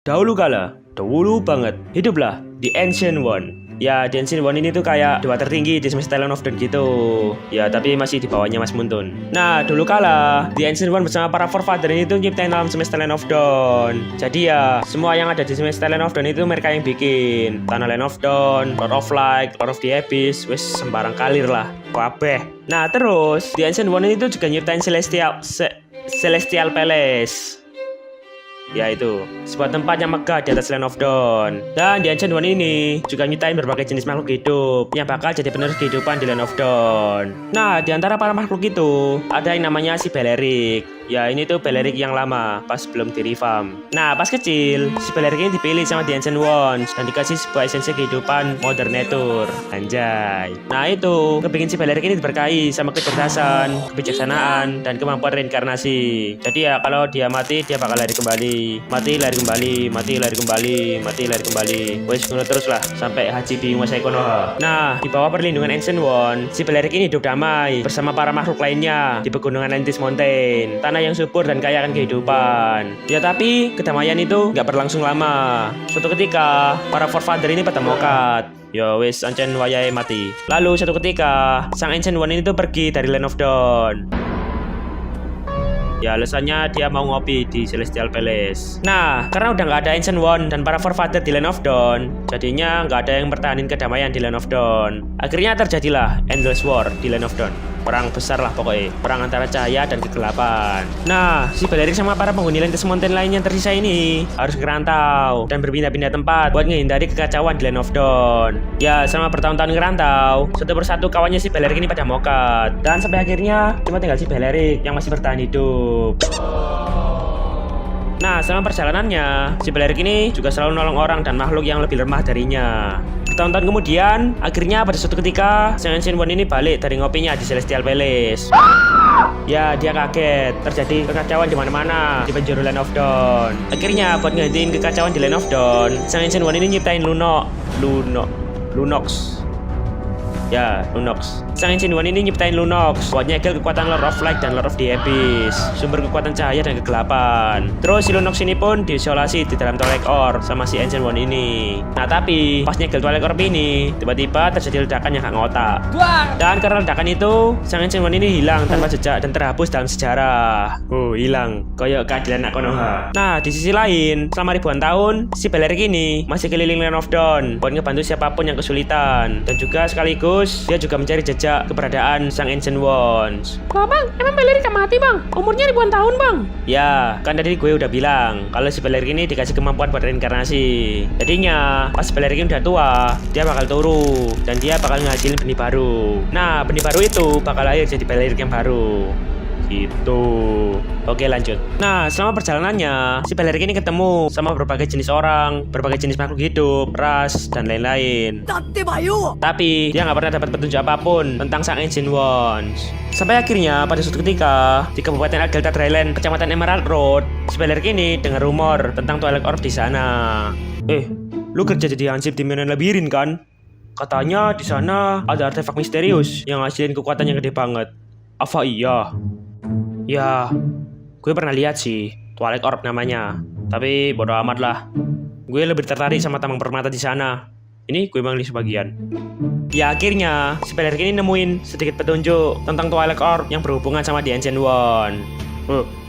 Dahulu banget, hiduplah The Ancient One. Ya, The Ancient One ini tuh kayak dewa tertinggi di semesta Land of Dawn gitu. Ya, tapi masih di bawahnya Mas Muntun. Nah, dulu kala The Ancient One bersama para forefather ini tuh nyiptain alam semesta Land of Dawn. Jadi ya, semua yang ada di semesta Land of Dawn itu mereka yang bikin. Tanah Land of Dawn, Lord of Light, Lord of the Abyss, wes sembarang kalir lah. Kabeh. Nah, terus The Ancient One ini tuh juga nyiptain Celestial Palace. Yaitu sebuah tempat yang megah di atas Land of Dawn. Dan di Ancient One ini juga nyiptain berbagai jenis makhluk hidup yang bakal jadi penerus kehidupan di Land of Dawn. Nah, di antara para makhluk itu ada yang namanya si Balerik. Ya, ini tuh Balerik yang lama pas belum di revamp. Nah, pas kecil si Balerik ini dipilih sama The Ancient Ones dan dikasih sebuah esensi kehidupan modern nature. Anjay. Nah, itu kebikin si Balerik ini diberkahi sama kecerdasan, kebijaksanaan, dan kemampuan reinkarnasi. Jadi ya, kalau dia mati dia bakal lari kembali, mati lari kembali, mati lari kembali, mati lari kembali. Wes ngono terus lah sampai Haji menguasai Konoha. Nah, di bawah perlindungan Ancient One, si Balerik ini hidup damai bersama para makhluk lainnya di pegunungan Atlantis Mountain, tanah yang subur dan kaya akan kehidupan. Ya, tapi kedamaian itu nggak berlangsung lama. Suatu ketika para forefather ini pada mokat. Ya wes ancen wayahe mati. Lalu suatu ketika sang Ancient One ini tuh pergi dari Land of Dawn. Ya, alasannya dia mau ngopi di Celestial Palace. Nah, karena udah nggak ada Ancient One dan para forefather di Land of Dawn, jadinya nggak ada yang bertahanin kedamaian di Land of Dawn. Akhirnya terjadilah Endless War di Land of Dawn. Perang besar lah pokoknya, perang antara cahaya dan kegelapan. Nah, si Balerik sama para penghuni Atlantis Mountain lain yang tersisa ini harus ngerantau dan berpindah-pindah tempat buat menghindari kekacauan di Land of Dawn. Ya, selama bertahun-tahun ngerantau, satu persatu kawannya si Balerik ini pada mokat. Dan sampai akhirnya cuma tinggal si Balerik yang masih bertahan hidup. Nah, selama perjalanannya, si Balerik ini juga selalu nolong orang dan makhluk yang lebih lemah darinya. Bertahun-tahun kemudian, akhirnya pada suatu ketika, sang Ancient One ini balik dari ngopinya di Celestial Palace. Ya, dia kaget. Terjadi kekacauan di mana-mana di penjuru Land of Dawn. Akhirnya, buat ngehentiin kekacauan di Land of Dawn, sang Ancient One ini nyiptain Lunox. Ya, Lunox. Sang Ancient One ini nyiptain Lunox buat nyegel kekuatan Lord of Light dan Lord of the Abyss, sumber kekuatan cahaya dan kegelapan. Terus si Lunox ini pun diisolasi di dalam Twilight Orb sama si Ancient One ini. Nah, tapi pas nyegel Twilight Orb ini, tiba-tiba terjadi ledakan yang gak ngotak. Dan karena ledakan itu, sang Ancient One ini hilang tanpa jejak dan terhapus dalam sejarah. Hilang. Kayak keadilan Konoha. Nah, di sisi lain, selama ribuan tahun, si Balerik ini masih keliling Land of Dawn buat ngebantu siapapun yang kesulitan. Dan juga sekaligus dia juga mencari jejak keberadaan sang Ancient Ones. Lah bang, emang Balerik gak mati bang? Umurnya ribuan tahun bang. Ya, kan tadi gue udah bilang kalau si Balerik ini dikasih kemampuan buat reinkarnasi. Jadinya pas Balerik ini udah tua, dia bakal turu dan dia bakal ngasilin benih baru. Nah, benih baru itu bakal lahir jadi Balerik yang baru. Gitu. Oke, lanjut. Nah, selama perjalanannya, si Balerik ini ketemu sama berbagai jenis orang, berbagai jenis makhluk hidup, ras, dan lain-lain. Tapi dia nggak pernah dapat petunjuk apapun tentang sang Ancient Ones. Sampai akhirnya pada suatu ketika di Kabupaten Agelta Dryland, Kecamatan Emerald Road, si Balerik ini dengar rumor tentang Twilight Orb di sana. Lu kerja jadi hansip di Menon Labirin kan? Katanya di sana ada artefak misterius yang ngasilin kekuatan yang gede banget. Apa iya? Ya, gue pernah lihat sih, Twilight Orb namanya. Tapi bodo amat lah. Gue lebih tertarik sama tambang permata di sana. Ini gue bangli sebagian. Ya, akhirnya si Balerik ini nemuin sedikit petunjuk tentang Twilight Orb yang berhubungan sama The Ancient One.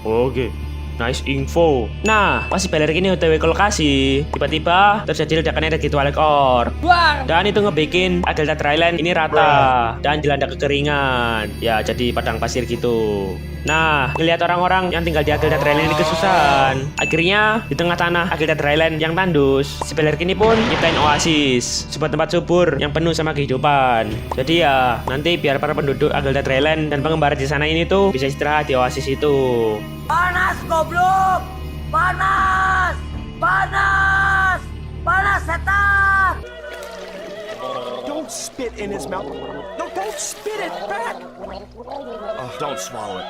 Oke. Nice info. Nah, pas si Balerik ini OTW ke lokasi, tiba-tiba terjadi ledakan energi Twilight Orb. Dan itu ngebikin Agelta Dryland ini rata dan dilanda kekeringan. Ya, jadi padang pasir gitu. Nah, ngelihat orang-orang yang tinggal di Agelta Dryland ini kesusahan. Akhirnya, di tengah tanah Agelta Dryland yang tandus, si Balerik ini pun nyiptain oasis, sebuah tempat subur yang penuh sama kehidupan. Jadi ya, nanti biar para penduduk Agelta Dryland dan pengembara di sana ini tuh bisa istirahat di oasis itu. Panas goblok! Panas! Panas! Panas setan! Don't spit in his mouth. No, don't spit it back. Don't swallow it.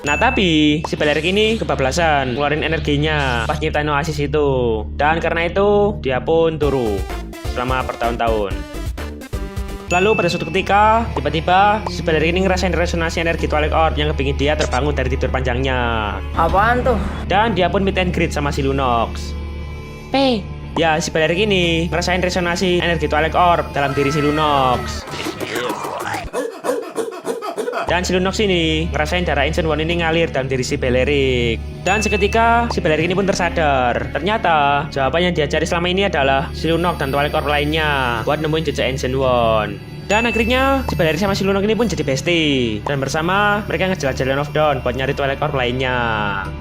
Nah, tapi si Balerik ini kebablasan ngeluarin energinya pas nyiptain oasis itu. Dan karena itu dia pun turu selama bertahun-tahun. Lalu pada suatu ketika, tiba-tiba si Bellerin ini ngerasain resonansi energi Twilight Orb yang kepingin dia terbangun dari tidur panjangnya. Apaan tuh? Dan dia pun meet and greet sama si Lunox. P. Ya, si Bellerin ini ngerasain resonansi energi Twilight Orb dalam diri si Lunox. Dan si Lunox ini ngerasain darah Ancient One ini ngalir dalam diri si Beleric. Dan seketika si Beleric ini pun tersadar. Ternyata jawaban yang dia cari selama ini adalah si Lunox dan Twilight Orb lainnya buat nemuin jejak Ancient One. Dan akhirnya si Beleric sama si Lunox ini pun jadi bestie. Dan bersama mereka ngejelajah Land of Dawn buat nyari Twilight Orb lainnya.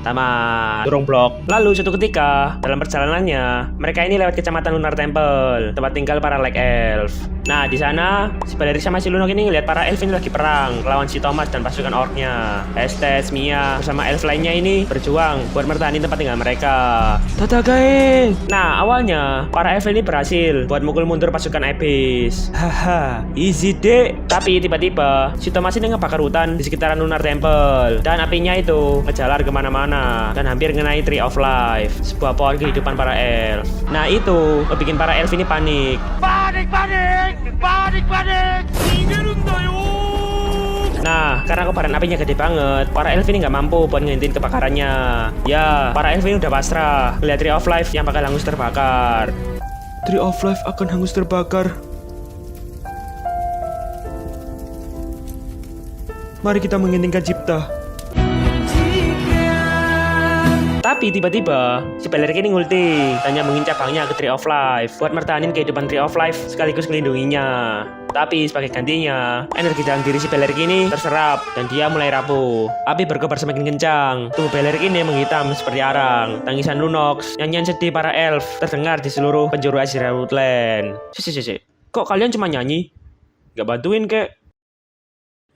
Tamat. Turung blok. Lalu suatu ketika dalam perjalanannya mereka ini lewat kecamatan Lunar Temple, tempat tinggal para Lake Elf. Nah di sana si Beleric sama si Lunox ini ngeliat para elf ini lagi perang lawan si Thomas dan pasukan orknya. Estes, Mia bersama elf lainnya ini berjuang buat mertahanin tempat tinggal mereka. Tatagae. Nah awalnya para elf ini berhasil buat mukul mundur pasukan Abyss. Haha, easy deh. Tapi tiba-tiba si Thomas ini ngebakar hutan di sekitaran Lunar Temple dan apinya itu ngejalar kemana-mana dan hampir ngenai Tree of Life, sebuah pohon kehidupan para elf. Nah itu bikin para elf ini panik. Nah, karena kobaran apinya gede banget, para elf ini nggak mampu buat ngehentiin kebakarannya. Ya, para elf ini udah pasrah melihat Tree of Life yang bakal hangus terbakar. Tree of Life akan hangus terbakar. Mari kita menginginkan cipta. Tapi tiba-tiba si Beleric ini ngulti dan nyambungin cabangnya ke Tree of Life buat mertahanin kehidupan Tree of Life sekaligus melindunginya. Tapi sebagai gantinya, energi dalam diri si Beleric ini terserap dan dia mulai rapuh. Api berkobar semakin kencang. Tubuh Beleric ini menghitam seperti arang. Tangisan Lunox, nyanyian sedih para elf terdengar di seluruh penjuru Azira Woodland. Kok kalian cuma nyanyi? Gak bantuin kek?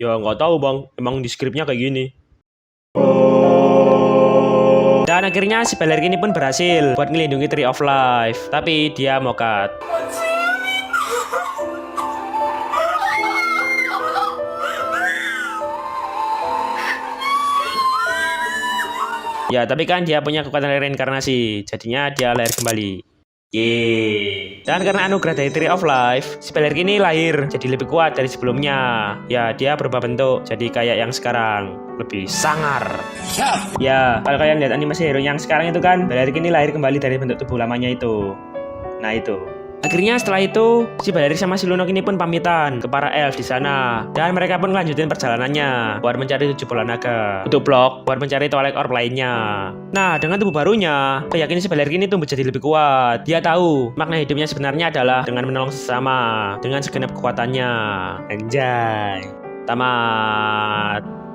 Ya nggak tahu bang, emang di skripnya kayak gini. Dan akhirnya si Beleric ini pun berhasil buat ngelindungi Tree of Life. Tapi dia mokat. Ya tapi kan dia punya kekuatan reinkarnasi, jadinya dia lahir kembali. Yeay. Dan karena anugerah dari Tree of Life, si Beleric ini lahir jadi lebih kuat dari sebelumnya. Ya dia berubah bentuk jadi kayak yang sekarang, lebih sangar. Ya kalau kalian lihat animasi hero yang sekarang itu kan Beleric ini lahir kembali dari bentuk tubuh lamanya itu. Nah itu. Akhirnya setelah itu, si Beleric sama si Lunox ini pun pamitan ke para elf di sana. Dan mereka pun lanjutin perjalanannya buat mencari 7 bola naga untuk blok buat mencari Twilight Orb lainnya. Nah, dengan tubuh barunya, keyakinan si Beleric ini tumbuh jadi lebih kuat. Dia tahu makna hidupnya sebenarnya adalah dengan menolong sesama dengan segenap kekuatannya. Anjay. Tamat.